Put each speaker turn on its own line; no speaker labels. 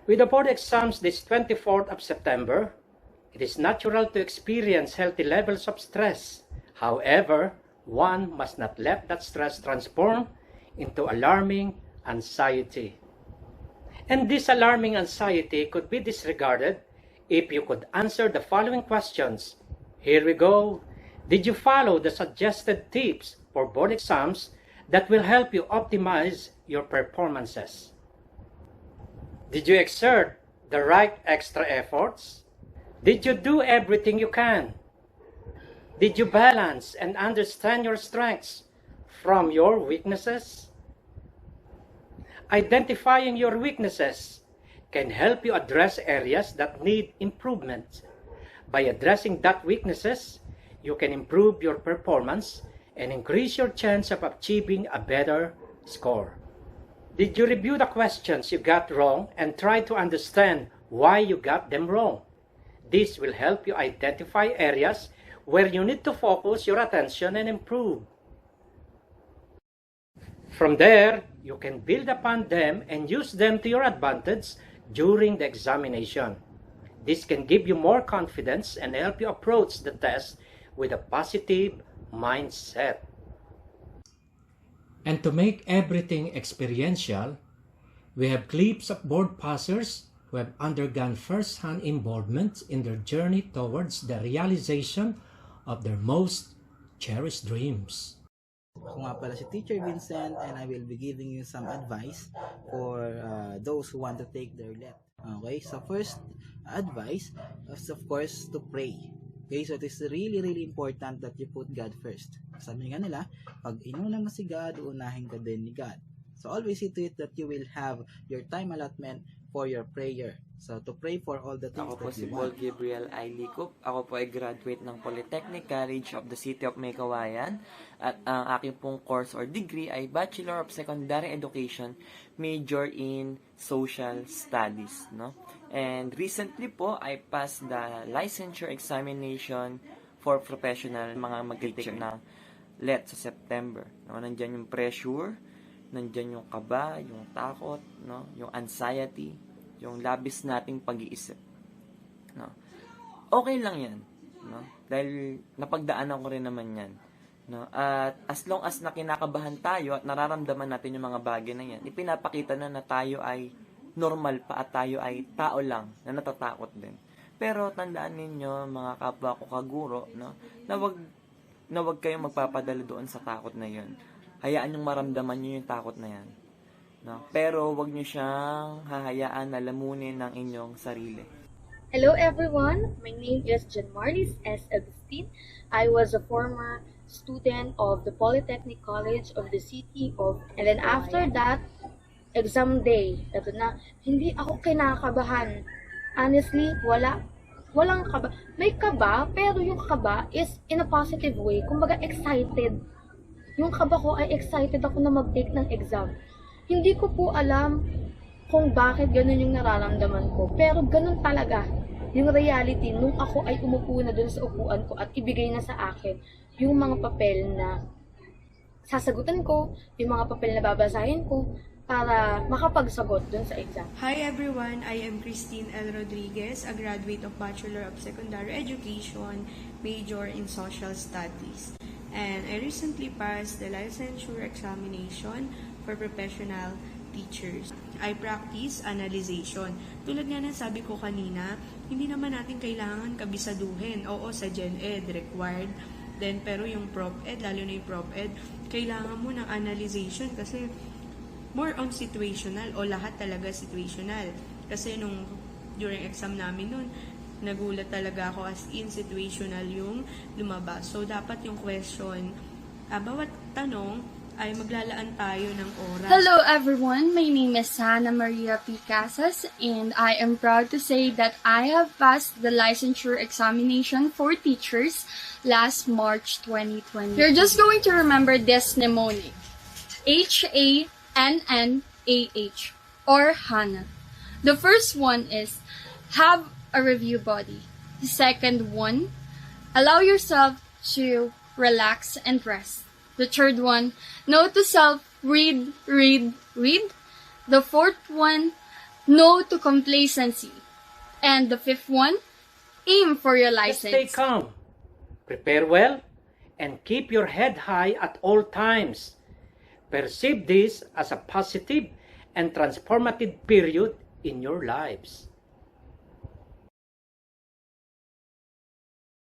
With the board exams this 24th of September, it is natural to experience healthy levels of stress. However, one must not let that stress transform into alarming anxiety. And this alarming anxiety could be disregarded if you could answer the following questions. Here we go. Did you follow the suggested tips for board exams that will help you optimize your performances? Did you exert the right extra efforts? Did you do everything you can? Did you balance and understand your strengths from your weaknesses? Identifying your weaknesses can help you address areas that need improvement. By addressing that weaknesses, you can improve your performance and increase your chance of achieving a better score. Did you review the questions you got wrong and try to understand why you got them wrong? This will help you identify areas where you need to focus your attention and improve. From there, you can build upon them and use them to your advantage during the examination. This can give you more confidence and help you approach the test with a positive mindset. And to make everything experiential, we have clips of board passers who have undergone first-hand involvement in their journey towards the realization of their most cherished dreams.
Ako nga pala si Teacher Vincent, and I will be giving you some advice for those who want to take their LET. Okay, so first advice is of course to pray. Okay, so it is really important that you put God first. Sabi nga nila, pag inuuna mo si God, uunahin ka din ni God. So always see to it that you will have your time allotment for your prayer. So to pray for all the things
Ako po
that
si
you
Paul
want.
Gabriel I. Licop. Ako po ay graduate ng Polytechnic College of the City of Maykawayan. At ang aking pong course or degree ay Bachelor of Secondary Education, major in Social Studies. No? And recently po, I passed the licensure examination for professional, mga mag-take ng LET sa September. No? Nandyan yung pressure, nandyan yung kaba, yung takot, no? Yung anxiety, yung labis nating pag-iisip. No? Okay lang yan. No? Dahil napagdaanan ko rin naman yan. No? At as long as na kinakabahan tayo at nararamdaman natin yung mga bagay na yan, ipinapakita na tayo ay normal pa at tayo ay tao lang na natatakot din. Pero tandaan ninyo, mga kapwa ko kaguro, no? na wag kayong magpapadala doon sa takot na yun. Hayaan yung maramdaman nyo yung takot na yan. No? Pero wag nyo siyang hahayaan na lamunin ng inyong sarili.
Hello everyone, my name is Janmarlis S. Agustin. I was a former student of the Polytechnic College of the City of, and then after that, exam day. Ito na, hindi ako kinakabahan. Honestly, walang kaba. May kaba, pero yung kaba is in a positive way. Kumbaga excited. Yung kaba ko ay excited ako na mag-take ng exam. Hindi ko po alam kung bakit ganun yung nararamdaman ko. Pero ganun talaga yung reality nung ako ay umupo na dun sa upuan ko at ibigay na sa akin yung mga papel na sasagutan ko, yung mga papel na babasahin ko para makapagsagot dun sa exam.
Hi everyone, I am Christine L. Rodriguez, a graduate of Bachelor of Secondary Education, major in Social Studies. And I recently passed the licensure examination for professional teachers. I practice analyzation. Tulad nga ng sabi ko kanina, hindi naman natin kailangan kabisaduhin. Oo, sa Gen Ed, required. Then, pero yung Prop Ed, lalo na yung Prop Ed, kailangan mo ng analyzation kasi more on situational o lahat talaga situational. Kasi during exam namin nun, nagulat talaga ako as in situational yung lumabas. So, dapat yung question, bawat tanong, ay maglalaan tayo ng oras.
Hello everyone, my name is Hannah Maria P. Casas and I am proud to say that I have passed the licensure examination for teachers last March 2020. You're just going to remember this mnemonic, HANNAH or HANA. The first one is have a review body. The second one, allow yourself to relax and rest. The third one, note to self, read, read, read. The fourth one, No to complacency. And the fifth one, aim for your
Just
license.
stay calm, prepare well, and keep your head high at all times. Perceive this as a positive and transformative period in your lives.